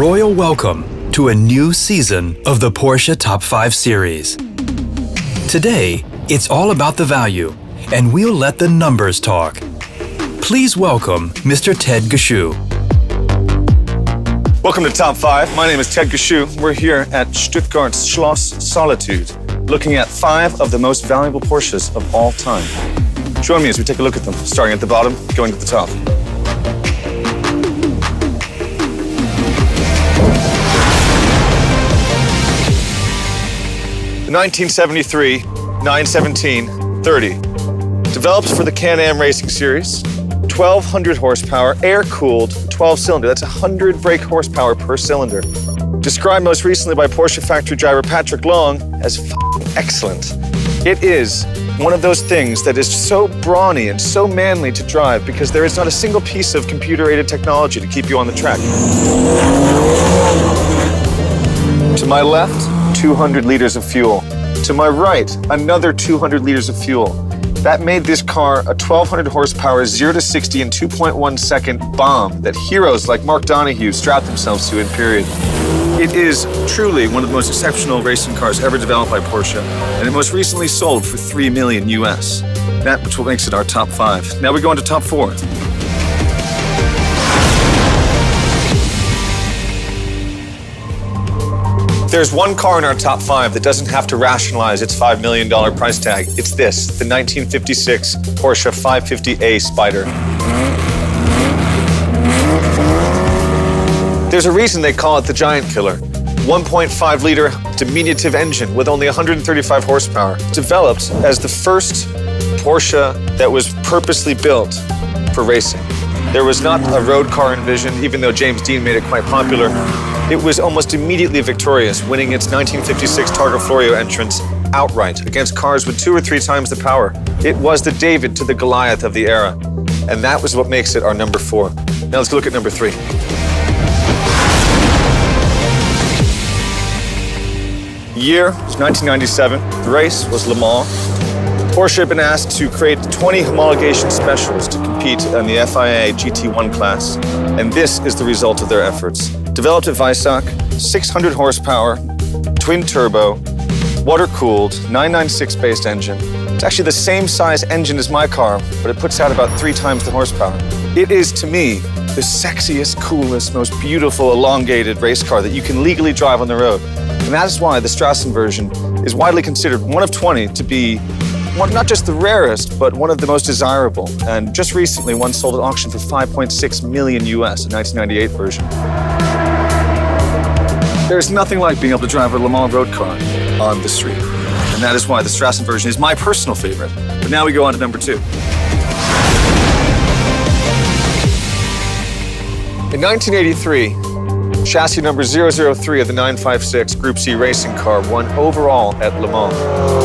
royal welcome to a new season of the Porsche Top 5 series. Today, it's all about the value, and we'll let the numbers talk. Please welcome Mr. Ted Gushue. Welcome to Top 5. My name is Ted Gushue. We're here at Stuttgart's Schloss Solitude, looking at 5 of the most valuable Porsches of all time. Join me as we take a look at them, starting at the bottom, going to the top. The 1973 917 30. Developed for the Can-Am Racing Series, 1,200 horsepower, air-cooled, 12-cylinder. That's 100 brake horsepower per cylinder. Described most recently by Porsche factory driver Patrick Long as excellent. It is one of those things that is so brawny and so manly to drive because there is not a single piece of computer-aided technology to keep you on the track. To my left, 200 liters of fuel. To my right, another 200 liters of fuel. That made this car a 1,200 horsepower, 0 to 60 in 2.1 second bomb that heroes like Mark Donohue strapped themselves to in period. It is truly one of the most exceptional racing cars ever developed by Porsche, and it most recently sold for $3 million US. That's what makes it our top 5. Now we go into top 4. There's one car in our top 5 that doesn't have to rationalize its $5 million price tag. It's this, the 1956 Porsche 550A Spyder. There's a reason they call it the Giant Killer. 1.5-liter diminutive engine with only 135 horsepower, developed as the first Porsche that was purposely built for racing. There was not a road car envisioned, even though James Dean made it quite popular. It was almost immediately victorious, winning its 1956 Targa Florio entrance outright against cars with 2 or 3 times the power. It was the David to the Goliath of the era, and that was what makes it our number 4. Now let's look at number 3. Year was 1997. The race was Le Mans. Porsche had been asked to create 20 homologation specials to compete in the FIA GT1 class, and this is the result of their efforts. Developed at Weissach, 600 horsepower, twin-turbo, water-cooled, 996-based engine. It's actually the same size engine as my car, but it puts out about 3 times the horsepower. It is, to me, the sexiest, coolest, most beautiful, elongated race car that you can legally drive on the road. And that is why the Strassen version is widely considered one of 20 to be not just the rarest, but one of the most desirable. And just recently, one sold at auction for $5.6 million US, a 1998 version. There's nothing like being able to drive a Le Mans road car on the street. And that is why the Strassen version is my personal favorite. But now we go on to number 2. In 1983, chassis number 003 of the 956 Group C racing car won overall at Le Mans.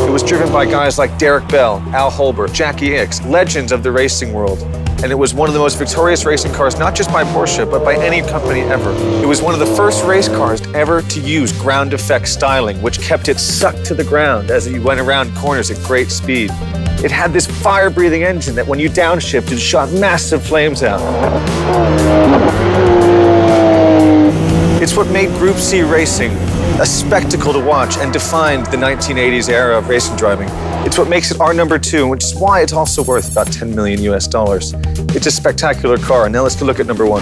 It was driven by guys like Derek Bell, Al Holbert, Jackie Ickx, legends of the racing world. And it was one of the most victorious racing cars, not just by Porsche, but by any company ever. It was one of the first race cars ever to use ground effect styling, which kept it sucked to the ground as it went around corners at great speed. It had this fire-breathing engine that when you downshifted, shot massive flames out. It's what made Group C racing a spectacle to watch and defined the 1980s era of racing driving. It's what makes it our number 2, which is why it's also worth about $10 million US. It's a spectacular car. Now let's look at number 1.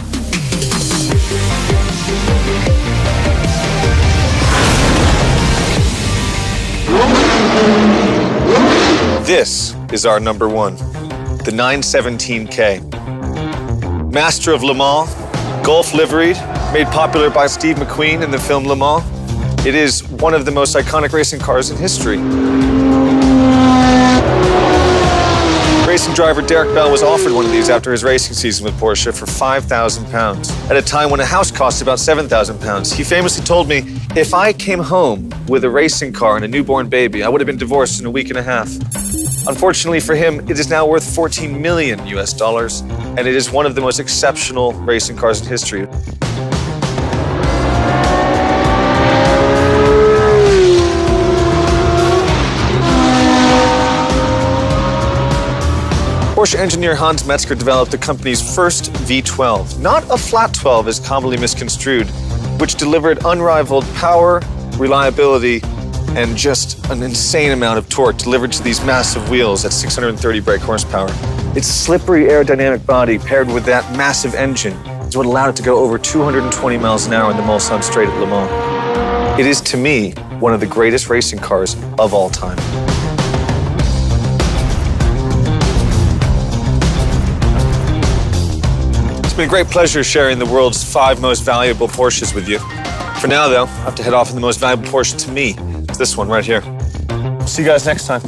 This is our number 1, the 917K. Master of Le Mans, Golf liveried, made popular by Steve McQueen in the film Le Mans. It is one of the most iconic racing cars in history. Racing driver Derek Bell was offered one of these after his racing season with Porsche for £5,000. At a time when a house cost about £7,000. He famously told me, if I came home with a racing car and a newborn baby, I would have been divorced in a week and a half. Unfortunately for him, it is now worth $14 million US, and it is one of the most exceptional racing cars in history. Porsche engineer Hans Metzger developed the company's first V12. Not a flat 12 as commonly misconstrued, which delivered unrivaled power, reliability, and just an insane amount of torque delivered to these massive wheels at 630 brake horsepower. Its slippery aerodynamic body paired with that massive engine is what allowed it to go over 220 miles an hour in the Mulsanne Straight at Le Mans. It is, to me, one of the greatest racing cars of all time. It's been a great pleasure sharing the world's 5 most valuable Porsches with you. For now, though, I have to head off in the most valuable Porsche to me. It's this one right here. See you guys next time.